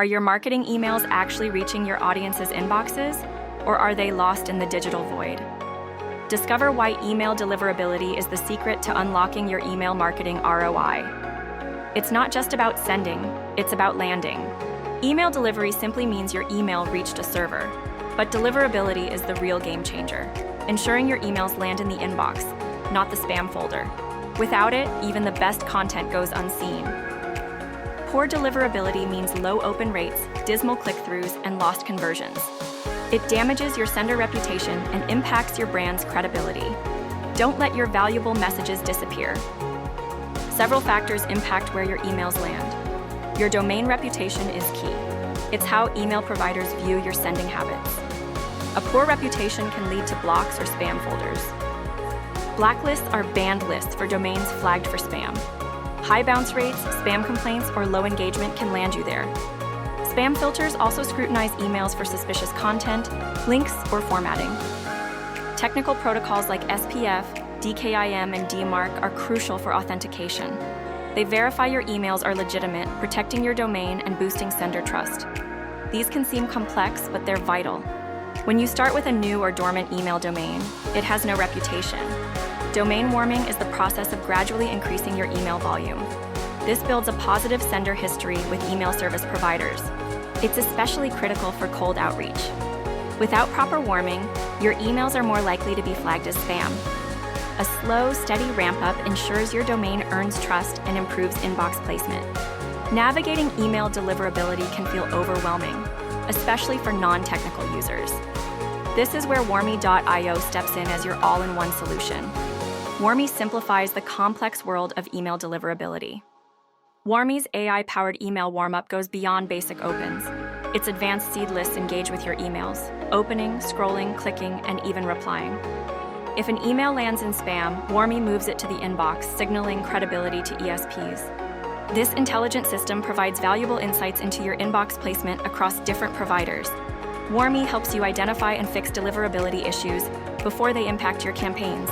Are your marketing emails actually reaching your audience's inboxes, or are they lost in the digital void? Discover why email deliverability is the secret to unlocking your email marketing ROI. It's not just about sending, it's about landing. Email delivery simply means your email reached a server, but deliverability is the real game changer, ensuring your emails land in the inbox, not the spam folder. Without it, even the best content goes unseen. Poor deliverability means low open rates, dismal click-throughs, and lost conversions. It damages your sender reputation and impacts your brand's credibility. Don't let your valuable messages disappear. Several factors impact where your emails land. Your domain reputation is key. It's how email providers view your sending habits. A poor reputation can lead to blocks or spam folders. Blacklists are banned lists for domains flagged for spam. High bounce rates, spam complaints, or low engagement can land you there. Spam filters also scrutinize emails for suspicious content, links, or formatting. Technical protocols like SPF, DKIM, and DMARC are crucial for authentication. They verify your emails are legitimate, protecting your domain and boosting sender trust. These can seem complex, but they're vital. When you start with a new or dormant email domain, it has no reputation. Domain warming is the process of gradually increasing your email volume. This builds a positive sender history with email service providers. It's especially critical for cold outreach. Without proper warming, your emails are more likely to be flagged as spam. A slow, steady ramp-up ensures your domain earns trust and improves inbox placement. Navigating email deliverability can feel overwhelming, especially for non-technical users. This is where Warmy.io steps in as your all-in-one solution. Warmy simplifies the complex world of email deliverability. Warmy's AI-powered email warm-up goes beyond basic opens. Its advanced seed lists engage with your emails, opening, scrolling, clicking, and even replying. If an email lands in spam, Warmy moves it to the inbox, signaling credibility to ESPs. This intelligent system provides valuable insights into your inbox placement across different providers. Warmy helps you identify and fix deliverability issues before they impact your campaigns.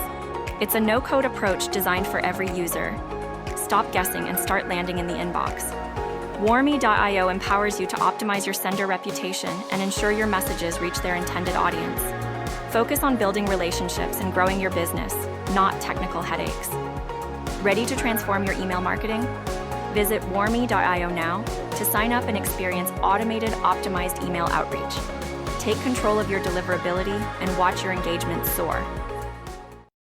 It's a no-code approach designed for every user. Stop guessing and start landing in the inbox. Warmy.io empowers you to optimize your sender reputation and ensure your messages reach their intended audience. Focus on building relationships and growing your business, not technical headaches. Ready to transform your email marketing? Visit Warmy.io now to sign up and experience automated, optimized email outreach. Take control of your deliverability and watch your engagement soar.